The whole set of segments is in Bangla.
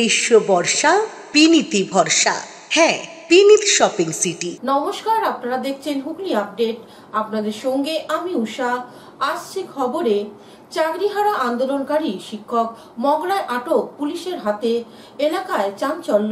গ্রীষ্ম বর্ষা বিনীতি ভরসা। হ্যাঁ, বিনীত শপিং সিটি। নমস্কার, আপনারা দেখছেন হুগলি আপডেট। আপনাদের সঙ্গে আমি উষা। আসছে খবরে, চাকরিহারা আন্দোলনকারী শিক্ষক মগরায় আটক পুলিশের হাতে, এলাকায় চাঞ্চল্য।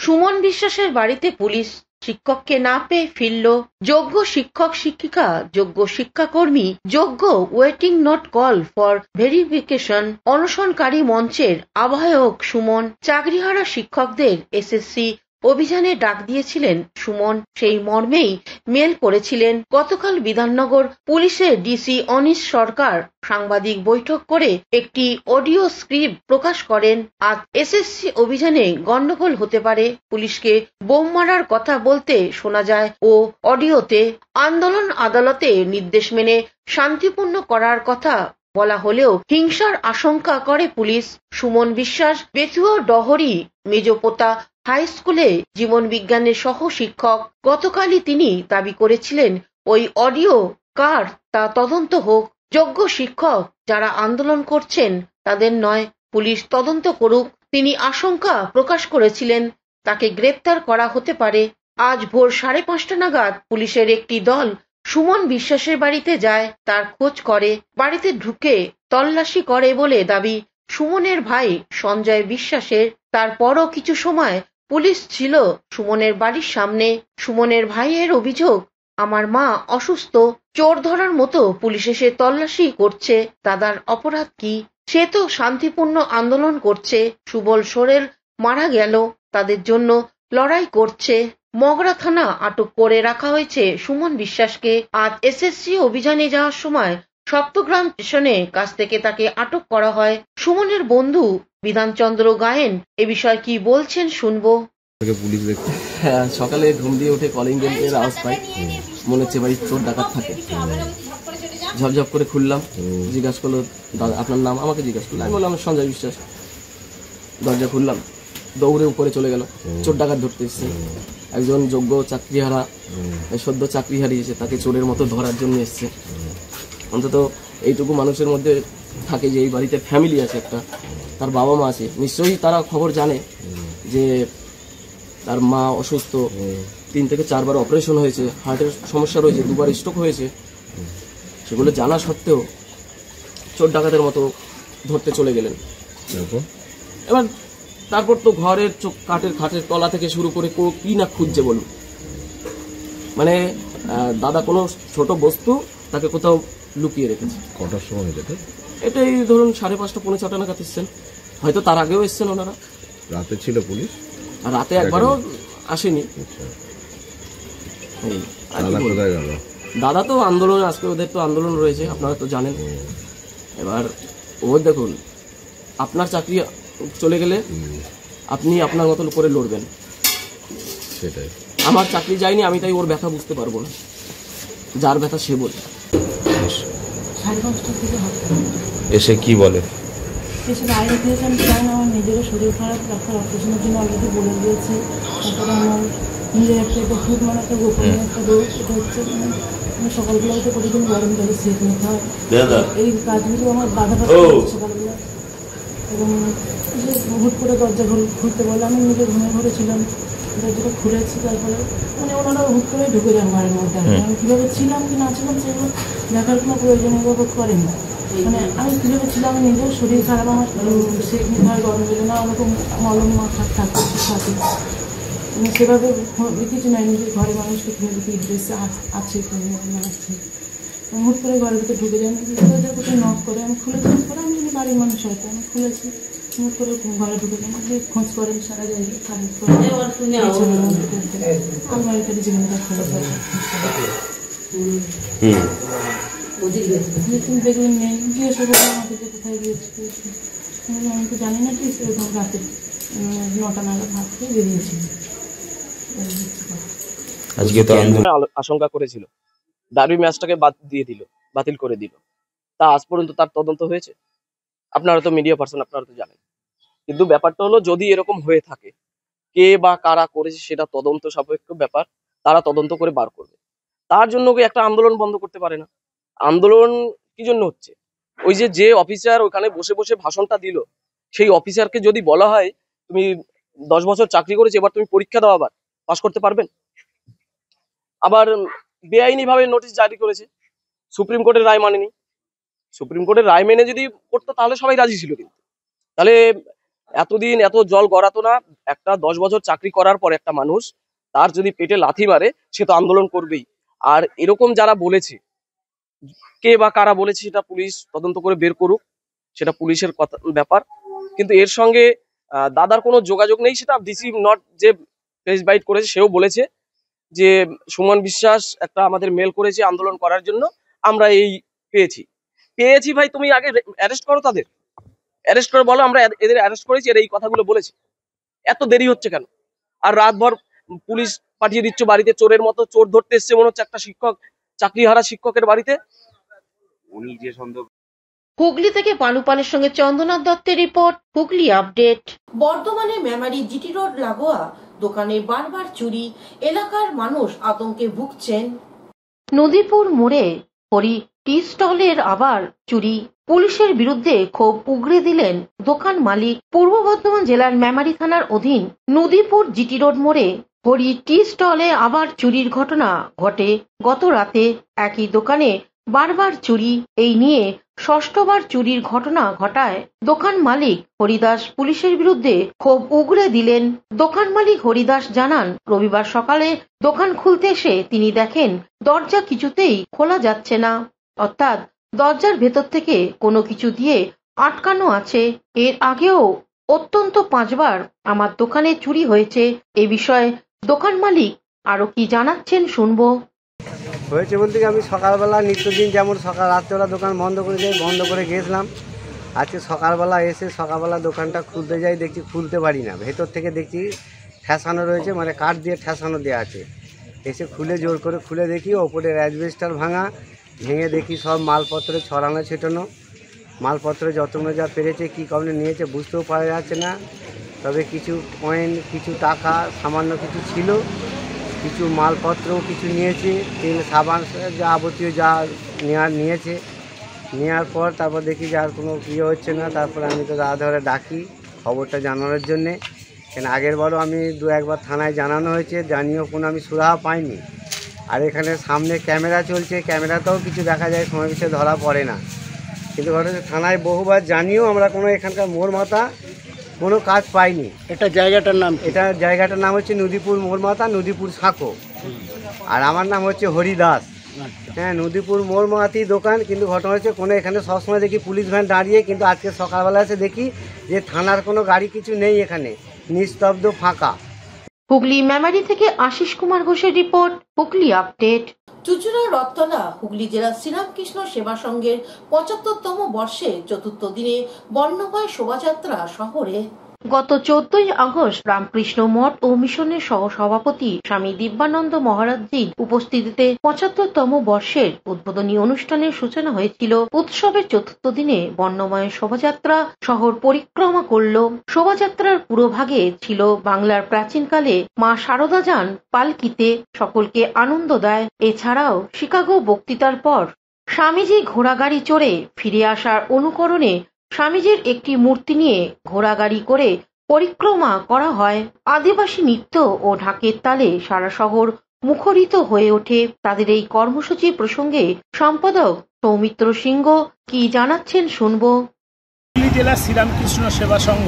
সুমন বিশ্বাসের বাড়িতে পুলিশ, শিক্ষককে না পেয়ে ফিরল। যোগ্য শিক্ষক শিক্ষিকা, যোগ্য শিক্ষাকর্মী, যোগ্য waiting not call for verification. অনশনকারী মঞ্চের আহ্বায়ক সুমন। চাকরিহারা শিক্ষকদের এসএসসি অভিযানে ডাক দিয়েছিলেন সুমন, সেই মর্মেই মেল করেছিলেন। গতকাল বিধাননগর পুলিশের ডিসি অনিশ সরকার সাংবাদিক বৈঠক করে একটি অডিও স্ক্রিপ্ট প্রকাশ করেন। আজ এসএসসি অভিযানে গন্ডগোল হতে পারে, পুলিশকে বোম মারার কথা বলতে শোনা যায় ও অডিওতে। আন্দোলন আদালতে নির্দেশ মেনে শান্তিপূর্ণ করার কথা বলা হলেও হিংসার আশঙ্কা করে পুলিশ। সুমন বিশ্বাস বেথুয়া ডহরি মেজোপোতা হাই স্কুলে জীবন বিজ্ঞানের সহ শিক্ষক। গতকালই তিনি দাবি করেছিলেন ওই অডিও কার তা তদন্ত হোক। যোগ্য শিক্ষক যারা আন্দোলন করছেন তাদের নয়, পুলিশ তদন্ত করুক। তিনি আশঙ্কা প্রকাশ করেছিলেন তাকে গ্রেপ্তার করা হতে পারে। আজ ভোর 5:30 নাগাদ পুলিশের একটি দল সুমন বিশ্বাসের বাড়িতে যায়, তার খোঁজ করে, বাড়িতে ঢুকে তল্লাশি করে বলে দাবি সুমনের ভাই সঞ্জয় বিশ্বাসের। তারপরও কিছু সময় পুলিশ ছিল সুমনের বাড়ির সামনে। সুমনের ভাইয়ের অভিযোগ, আমার মা অসুস্থ, চোর ধরার মতো পুলিশ এসে তল্লাশি করছে, দাদার অপরাধ কি? সে তো শান্তিপূর্ণ আন্দোলন করছে, সুবল সোরেল মারা গেল, তাদের জন্য লড়াই করছে। মগরা থানা আটক করে রাখা হয়েছে সুমন বিশ্বাসকে। আজ এসএসসি অভিযানে যাওয়ার সময় সপ্তগ্রাম স্টেশনে কাছ থেকে তাকে আটক করা হয়। সুমনের বন্ধু বিধানচন্দ্র গায়েন এ বিষয়ে কি বলছেন শুনবো। পুলিশ দেখছে, হ্যাঁ, সকালে ঘুম দিয়ে উঠে কলিং বেলের আওয়াজ পাই, মনে হচ্ছে বাড়ির চোর ডাকাত থাকে। ঝপঝপ করে খুললাম, জিজ্ঞাসা করলো দাদা আপনার নাম, আমাকে জিজ্ঞাসা করলো, আমি বললাম সঞ্জয় বিশ্বাস। দরজা খুললাম, দৌড়ে উপরে চলে গেল, চোর ডাকাত ধরতে এসছে। একজন যোগ্য চাকরিহারা, সদ্য চাকরি হারিয়েছে, তাকে চোরের মতো ধরার জন্য এসছে। অন্তত এইটুকু মানুষের মধ্যে থাকে যে এই বাড়িতে ফ্যামিলি আছে, একটা তার বাবা মা আছে, নিশ্চয়ই তারা খবর জানে যে তার মা অসুস্থ, 3 থেকে 4 বার অপারেশন হয়েছে, হার্টের সমস্যা রয়েছে, 2 বার স্ট্রোক হয়েছে। সেগুলো জানা সত্ত্বেও চোর ডাকাতের মতো ধরতে চলে গেলেন। এবার তারপর তো ঘরের খাটের তলা থেকে শুরু করে কি না খুঁজছে বলুন। মানে দাদা কোনো ছোট বস্তু তাকে কোথাও লুকিয়ে রেখেছে। কটার সময় এটাই ধরুন 5:30 পৌনে 6টা নাগাদ এসছেন, হয়তো তার আগেও এসছেন ওনারা। রাতে ছিল পুলিশ? রাতে একবারও আসেনি। দাদা তো আন্দোলনে, আজকে ওদের তো আন্দোলন রয়েছে, আপনারা তো জানেন। এবার ওর দেখুন, আপনার চাকরি চলে গেলে আপনি আপনার মতন করে লড়বেন, সেটাই। আমার চাকরি যায়নি, আমি তাই ওর ব্যথা বুঝতে পারবো না, যার ব্যথা সে বলে। 5:30 থেকে এসে কি বলে? এসে বাইরে দিয়েছে, আমি চাই না, আমার নিজেরও শরীর খারাপ, ডাক্তার অপারেশনের জন্য অলরেডি বলে দিয়েছে। তারপরে আমার নিজের একটা খুব মানে একটা গোপনীয় একটা রোগ, এটা হচ্ছে আমি সকালবেলাতে প্রতিদিন গরম জলে সেঁক নিতে হয়। এই কাজগুলো আমার বাধা পাচ্ছে সকালবেলা। এবং হুট করে দরজা খুলতে বলে, আমি নিজে ঘুমের ঘরে ছিলাম, দরজাটা খুলেছি। তারপরে মানে ওনারা হুট করে ঢুকে যান ঘরের মধ্যে। আমি কীভাবে ছিলাম কি না ছিলাম সেগুলো দেখার কোনো প্রয়োজনীয় বোধ করেনি। মানে আমি কীভাবে ছিলাম, আমি নিজেও শরীর খারাপ, আমার সেঁক নিতে হয় গরম জলে, না ওরকম মলম মাথার থাকে সাথে। আমি সেভাবে কিছু নাই, নিজের ঘরের মানুষকে কীভাবে কি ড্রেসে আছে আসছে। হুট করে ঘরের ভিতরে ঢুকে যান, দরজার কোথায় নক করে আমি খুলেছি। পরে আমি যদি বাড়ির মানুষ হয়তো আমি খুলেছি, হুট করে ঘরে ঢুকে যান, খোঁজ করেন সারা জায়গায়, খারাপ করে আলমারিতে জীবনটা খোলা করে দেখবেন নেই, জিজ্ঞাসা করে আমাকে যে কোথায় গিয়েছি। আমি তো জানি না, ঠিক এরকম রাতে 9টা নাগাদ ভাত খেয়ে বেরিয়েছিল। আজকে তো আশঙ্কা করেছিল, ডার্বি ম্যাচটাকে বাতিল করে দিল। তা আজ পর্যন্ত তার তদন্ত হয়েছে? আপনারা তো মিডিয়া পার্সন, আপনারা তো জানেন। কিন্তু ব্যাপারটা হলো, যদি এরকম হয়ে থাকে, কে বা কারা করেছে সেটা তদন্ত সাপেক্ষ ব্যাপার, তারা তদন্ত করে বার করবে। তার জন্য একটা আন্দোলন বন্ধ করতে পারে না। আন্দোলন কি জন্য হচ্ছে? ওই যে অফিসার ওখানে বসে বসে ভাষণটা দিল, সেই অফিসারকে যদি বলা হয় তুমি 10 বছর চাকরি করেছো, এবার তুমি পরীক্ষা দাও, আবার পাস করতে পারবেন? আবার বেআইনি ভাবে নোটিশ জারি করেছে, সুপ্রিম কোর্টের রায় মানেনি। সুপ্রিম কোর্টের রায় মেনে যদি করতো তাহলে সবাই রাজি ছিল, কিন্তু তাহলে এতদিন এত জল গড়াতো না। একটা 10 বছর চাকরি করার পর একটা মানুষ তার যদি পেটে লাথি মারে, সে তো আন্দোলন করবেই। আর এরকম যারা বলেছে, কে বা কারা বলেছে সেটা পুলিশ তদন্ত করে বের করুক, সেটা পুলিশের ব্যাপার। কিন্তু এর সঙ্গে দাদার কোনো যোগাযোগ নেই, সেটা ডিসি নট যে প্রেস বাইট করেছে সেও বলেছে যে সুমন বিশ্বাস একটা আমাদের মেল করেছে আন্দোলন করার জন্য, আমরা এই পেয়েছি। ভাই তুমি আগে অ্যারেস্ট করো, তাদের অ্যারেস্ট করে বলো আমরা এদের অ্যারেস্ট করেছি, এর এই কথাগুলো বলেছে। এত দেরি হচ্ছে কেন? আর রাতভর পুলিশ পাঠিয়ে দিচ্ছ বাড়িতে, চোরের মতো চোর ধরতে এসছে মনে হচ্ছে একটা শিক্ষক, চাকরিহারা শিক্ষকের বাড়িতে। উনি যে সন্দেহ। হুগলি থেকে পানুপালের সঙ্গে চন্দ্রনাথ দত্তের রিপোর্ট, হুগলি আপডেট। বর্ধমানে মেমারি জিটি রোড লাগোয়া দোকানে বারবার চুরি, এলাকার মানুষ আতঙ্কে ভুগছেন। নদীপুর মোড়ে হরি টি স্টলের আবার চুরি, পুলিশের বিরুদ্ধে ক্ষোভ উগরে দিলেন দোকান মালিক। পূর্ব বর্ধমান জেলার মেমারি থানার অধীন নদীপুর জিটি রোড মোড়ে হরি টি স্টলে আবার চুরির ঘটনা ঘটে। গত রাতে একই দোকানে বারবার চুরি, এই নিয়ে ষষ্ঠবার চুরির ঘটনা ঘটায় দোকান মালিক হরিদাস। পুলিশের বিরুদ্ধে ক্ষোভ উগরে দিলেন। দোকান মালিক হরিদাস জানান, রবিবার সকালে দোকান খুলতে এসে তিনি দেখেন দরজা কিছুতেই খোলা যাচ্ছে না, অর্থাৎ দরজার ভেতর থেকে কোনো কিছু দিয়ে আটকানো আছে। এর আগেও অত্যন্ত 5 বার আমার দোকানে চুরি হয়েছে। এ বিষয়ে দোকান মালিক আরো কি জানাচ্ছেন শুনবো। হয়েছে বলতে কি, আমি সকালবেলা নিত্যদিন যেমন রাত্রেবেলা দোকান বন্ধ করে যাই, বন্ধ করে গেছিলাম। আজকে সকালবেলা এসে সকালবেলা দোকানটা খুলতে যাই, দেখছি খুলতে পারি না। ভেতর থেকে দেখছি ঠেসানো রয়েছে, মানে কাঠ দিয়ে ঠেসানো দেওয়া আছে। এসে খুলে জোর করে খুলে দেখি ওপরে অ্যাসবেস্টার ভাঙা, ভেঙে দেখি সব মালপত্র ছড়ানো ছিটানো। মালপত্র যতগুলো যা পেরেছে, কী কারণে নিয়েছে বুঝতেও পারা যাচ্ছে না। তবে কিছু কয়েন, কিছু টাকা, সামান্য কিছু ছিল, কিছু মালপত্রও কিছু নিয়েছে, তেল সাবান যাবতীয় যা নিয়েছে। নেওয়ার পর তারপর দেখি যে আর কোনো ইয়ে হচ্ছে না। তারপর আমি তো দাদা ধরে ডাকি খবরটা জানানোর জন্যে। কেন আগের বারও আমি 2-1 থানায় জানানো হয়েছে, জানিয়েও কোনো আমি সুরাহা পাইনি। আর এখানে সামনে ক্যামেরা চলছে, ক্যামেরাতেও কিছু দেখা যায়, সময় কিছু ধরা পড়ে না। কিন্তু ঘটনা থানায় বহুবার জানিয়েও আমরা কোনো এখানকার মোড় মাথা কোনো কাজ পাইনি। জায়গাটার নাম হচ্ছে নদীপুর মোড় মাথা, নদীপুর সাঁকো। আর আমার নাম হচ্ছে হরিদাস। হ্যাঁ, নদীপুর মোড় মাথাই দোকান। কিন্তু ঘটনা হচ্ছে কোনো এখানে সবসময় দেখি পুলিশ ভ্যান দাঁড়িয়ে, কিন্তু আজকে সকালবেলা এসে দেখি যে থানার কোনো গাড়ি কিছু নেই, এখানে নিস্তব্ধ ফাঁকা। হুগলি মেমারি থেকে আশিস কুমার ঘোষের রিপোর্ট, হুগলি আপডেট। চুচুড়া রথতলা হুগলি জেলা শ্রীরামকৃষ্ণ সেবা সংঘের 75তম বর্ষে 4র্থ দিনে বর্ণময় শোভাযাত্রা শহরে। গত 14ই আগস্ট রামকৃষ্ণ মঠ ও মিশনের সহ-সভাপতি স্বামী দিব্যানন্দ মহারাজজির উপস্থিতিতে 75তম বর্ষের উদ্বোধনী অনুষ্ঠানের সূচনা হয়েছিল। উৎসবের 4র্থ দিনে বর্ণময় শোভাযাত্রা শহর পরিক্রমা করল। শোভাযাত্রার পুরোভাগে ছিল বাংলার প্রাচীনকালে মা শারদা যান পালকিতে, সকলকে আনন্দ দেয়। এছাড়াও শিকাগো বক্তৃতার পর স্বামীজি ঘোড়াগাড়ি চড়ে ফিরে আসার অনুকরণে স্বামীজির একটি মূর্তি নিয়ে ঘোড়াগাড়ি করে পরিক্রমা করা হয়। আদিবাসী নৃত্য ও ঢাকের তালে সারা শহর মুখরিত হয়ে ওঠে। তাদের এই কর্মসূচি প্রসঙ্গে সম্পাদক সৌমিত্র সিংহ কি জানাচ্ছেন শুনবো। হুগলি জেলা শ্রীরামকৃষ্ণ সেবা সংঘ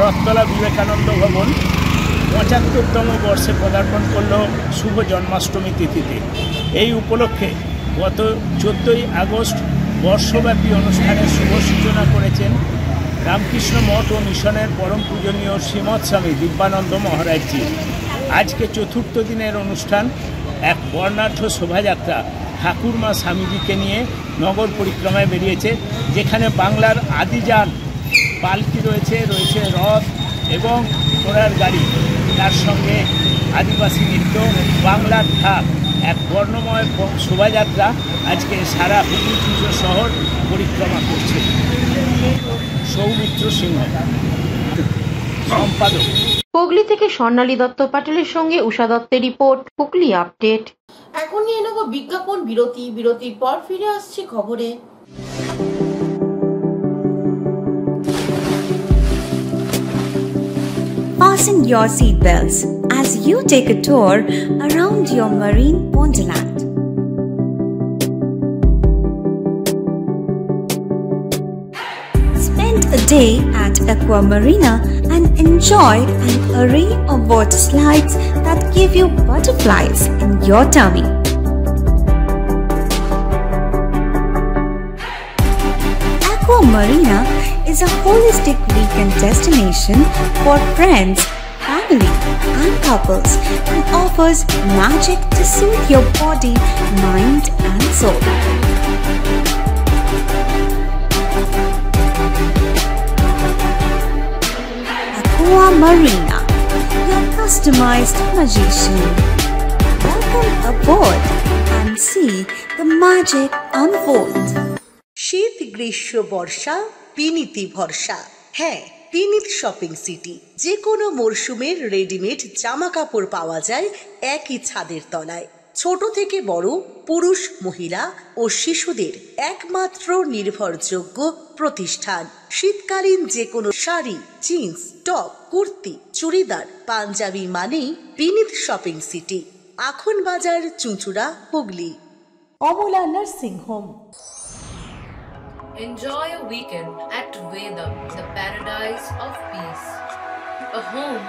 রথতলা বিবেকানন্দ ভবন 75তম বর্ষে পদার্পণ করল শুভ জন্মাষ্টমী তিথিতে। এই উপলক্ষে গত 14ই আগস্ট বর্ষব্যাপী অনুষ্ঠানের শুভ সূচনা করেছেন রামকৃষ্ণ মঠ ও মিশনের পরম পূজনীয় শ্রীমৎ স্বামী দিব্যানন্দ মহারাজজি। আজকে 4র্থ দিনের অনুষ্ঠান এক বর্ণাঢ্য শোভাযাত্রা ঠাকুরমা স্বামীজিকে নিয়ে নগর পরিক্রমায় বেরিয়েছে, যেখানে বাংলার আদিজান পালকি রয়েছে রথ এবং ঘোড়ার গাড়ি, তার সঙ্গে আদিবাসী নৃত্য, বাংলার ঢাক, এক বর্ণময় শোভাযাত্রা আজকে সারা হুগলি পুজো শহর পরিক্রমা করছে। সৌমিত্র সিংহ, সম্পাদক। হুগলি থেকে স্বর্ণালী দত্ত পাটেলের সঙ্গে উষা দত্তের রিপোর্ট, হুগলি আপডেট। এখন নিয়ে নেব বিজ্ঞাপন বিরতি। বিরতির পর ফিরে আসছি খবরে। fasten your seatbelts as you take a tour around your marine wonderland. Spend a day at Aqua Marina and enjoy an array of water slides that give you butterflies in your tummy. Aqua Marina is a holistic weekend destination for friends, family and couples and offers magic to soothe your body, mind and soul. Aqua Marina, your customized magician. Welcome aboard and see the magic unfold. শীত গ্রীষ্ম বর্ষা বিনীতি ভরসা। হ্যাঁ, বিনীত শপিং সিটি। যে কোনো মরশুমের রেডিমেড জামা কাপড় পাওয়া যায় একই ছাদের তলায়। ছোট থেকে বড়, পুরুষ, মহিলা ও শিশুদের একমাত্র নির্ভরযোগ্য প্রতিষ্ঠান। শীতকালীন যে কোনো শাড়ি, জিন্স, টপ, কুর্তি, চুড়িদার, পাঞ্জাবি মানেই Vineet shopping city. Akhan Bazar, Chuchura, Hooghly. Amala nursing home. Enjoy a weekend at Vedam, the paradise of peace. A home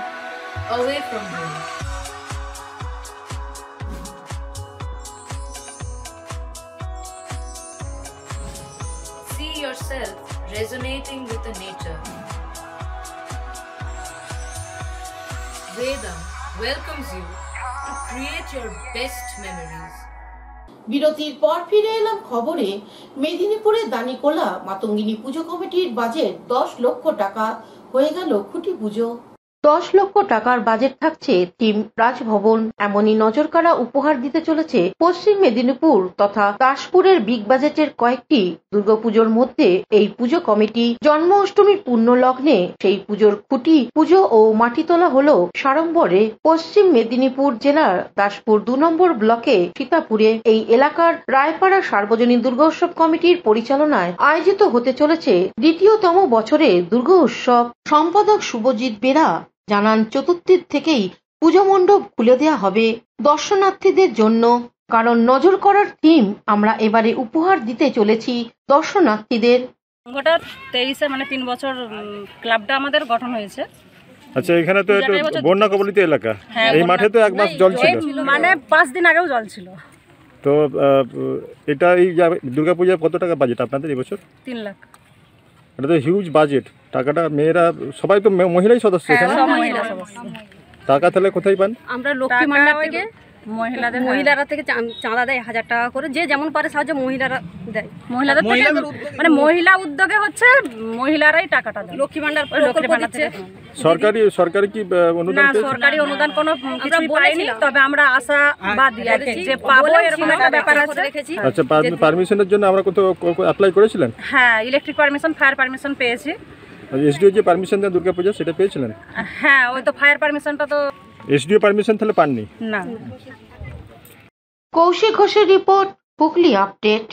away from home. See yourself resonating with the nature. Vedam welcomes you to create your best memories. বিরতির পর ফিরে এলাম খবরে। মেদিনীপুরের দানিকোলা মাতঙ্গিনী পুজো কমিটির বাজেট 10 লক্ষ টাকা হয়ে গেল খুঁটি পুজো। 10 লক্ষ টাকার বাজেট থাকছে টিম রাজভবন। এমনই নজরকাড়া উপহার দিতে চলেছে পশ্চিম মেদিনীপুর তথা দাসপুরের বিগ বাজেটের কয়েকটি দুর্গাপুজোর মধ্যে এই পুজো কমিটি। জন্মাষ্টমীর পূর্ণ লগ্নে সেই পুজোর খুঁটি পুজো ও মাটি তোলা হলো সাড়ম্বরে পশ্চিম মেদিনীপুর জেলার দাসপুর 2 নম্বর ব্লকে সীতাপুরে। এই এলাকার রায়পাড়া সার্বজনীন দুর্গোৎসব কমিটির পরিচালনায় আয়োজিত হতে চলেছে দ্বিতীয়তম বছরের দুর্গা উৎসব। সম্পাদক শুভজিৎ বেরা জানান, চতুর্থীর থেকেই পুজো মণ্ডপ খুলে দেওয়া হবে দর্শনার্থীদের জন্য। কারণ নজর করার থিম আমরা এবারে উপহার দিতে চলেছি দর্শনার্থীদের। 23 মানে 3 বছর ক্লাবটা আমাদের গঠন হয়েছে। আচ্ছা, এখানে তো একটু বন্যা কবলিত এলাকা, এই মাঠে তো 1 মাস জল ছিল, মানে 5 দিন আগেও জল ছিল। তো এটা এই দুর্গাপূজায় কত টাকা বাজেট আপনাদের এবছর? 3 লাখ। এটা তো হিউজ বাজেট। টাকাটা মেয়েরা সবাই তো মহিলাই সদস্য এখানে, টাকা তাহলে কোথায় পান? আমরা লক্ষ্মী ভান্ডার থেকে মহিলারা থেকে চাঁদা দেয় 1000 টাকা করে, যে যেমন পারে সাহায্য মহিলারা দেয়। মহিলাদের থেকে মানে মহিলা উদ্যোগে হচ্ছে মহিলারাই টাকাটা দেয়। লক্ষ্মী ভান্ডার থেকে সরকারি কি অনুদান? না, সরকারি অনুদান কোনো আমরা পাইনি, তবে আমরা আশাবাদ দিয়েছি যে পাবো, এরকম একটা ব্যাপার আছে। আচ্ছা, পারমিশনের জন্য আমরা কত অ্যাপ্লাই করেছিলেন? হ্যাঁ, ইলেকট্রিক পারমিশন, ফায়ার পারমিশন পেয়েছি। এসডিও যে পারমিশন দেন দুর্গাপূজা, সেটা পেয়েছিলেন? হ্যাঁ, ওই তো ফায়ার পারমিশনটা তো এসডিও পারমিশন তাহলে পাননি? না। কৌশিক ঘোষের রিপোর্ট, হুগলি আপডেট।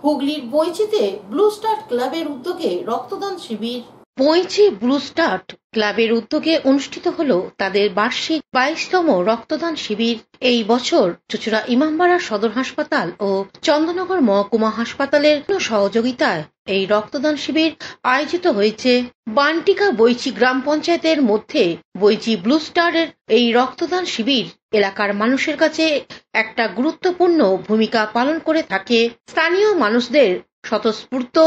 হুগলির বইচিতে ব্লু স্টার ক্লাবের উদ্যোগে রক্তদান শিবির। বইচি ব্লু স্টার ক্লাবের উদ্যোগে অনুষ্ঠিত হলো তাদের বার্ষিক 22তম রক্তদান শিবির। এই বছর চুঁচুড়া ইমামবাড়া সদর হাসপাতাল ও চন্দননগর মহকুমা হাসপাতালের সহযোগিতায় এই রক্তদান শিবির আয়োজিত হয়েছে। বানটিকা বইচি গ্রাম পঞ্চায়েতের মধ্যে বইচি ব্লু স্টারের এই রক্তদান শিবির এলাকার মানুষের কাছে একটা গুরুত্বপূর্ণ ভূমিকা পালন করে থাকে। স্থানীয় মানুষদের স্বতঃস্ফূর্ত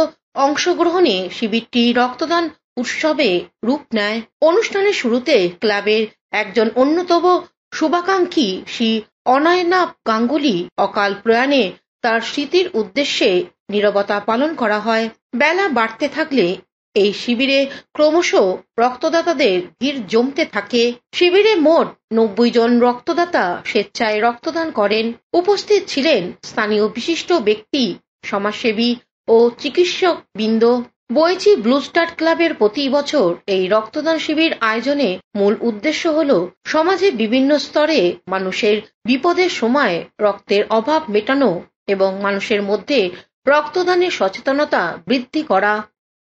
অংশগ্রহণে শিবিরটি রক্তদান উৎসবে রূপ নেয়। অনুষ্ঠানের শুরুতে ক্লাবের একজন অন্যতম শুভাকাঙ্ক্ষী শ্রী অনয়নাভ গাঙ্গুলি অকাল প্রয়াণে তার স্মৃতির উদ্দেশ্যে নীরবতা পালন করা হয়। বেলা বাড়তে থাকলে এই শিবিরে ক্রমশ রক্তদাতাদের ভিড় জমতে থাকে। শিবিরে মোট 90 জন রক্তদাতা স্বেচ্ছায় রক্তদান করেন। উপস্থিত ছিলেন স্থানীয় বিশিষ্ট ব্যক্তি, সমাজসেবী ও চিকিৎসক বৃন্দ। বইচি ব্লু স্টার ক্লাবের প্রতি বছর এই রক্তদান শিবির আয়োজনে মূল উদ্দেশ্য হল সমাজে বিভিন্ন স্তরে মানুষের বিপদের সময় রক্তের অভাব মেটানো এবং মানুষের মধ্যে রক্তদানের সচেতনতা বৃদ্ধি করা।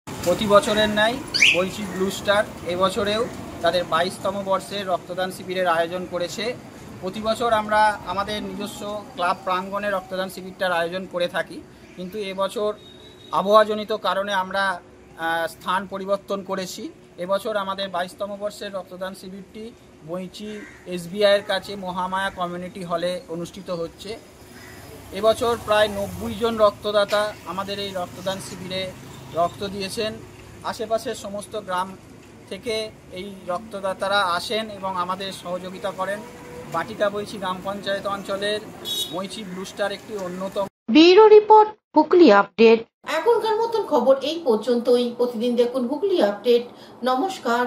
প্রতি বছরের ন্যায় বইচি ব্লু স্টার এবছরেও তাদের 22তম বর্ষের রক্তদান শিবিরের আয়োজন করেছে। প্রতি বছর আমরা আমাদের নিজস্ব ক্লাব প্রাঙ্গণে রক্তদান শিবিরটার আয়োজন করে থাকি, কিন্তু এবছর আবহাওয়াজনিত কারণে আমরা স্থান পরিবর্তন করেছি। এবছর আমাদের 22তম বর্ষের রক্তদান শিবিরটি বইচি SBIয়ের কাছে মহামায়া কমিউনিটি হলে অনুষ্ঠিত হচ্ছে। এবছর প্রায় 90 জন রক্তদাতা আমাদের এই রক্তদান শিবিরে রক্ত দিয়েছেন। আশেপাশের সমস্ত গ্রাম থেকে এই রক্তদাতারা আসেন এবং আমাদের সহযোগিতা করেন। বাটিকা বইচি গ্রাম পঞ্চায়েত অঞ্চলের বইচি ব্লু স্টার একটি অন্যতম। Bureau report, Hooghly update. এখনকার মতন খবর এই পর্যন্তই। প্রতিদিন দেখুন হুগলি আপডেট। নমস্কার।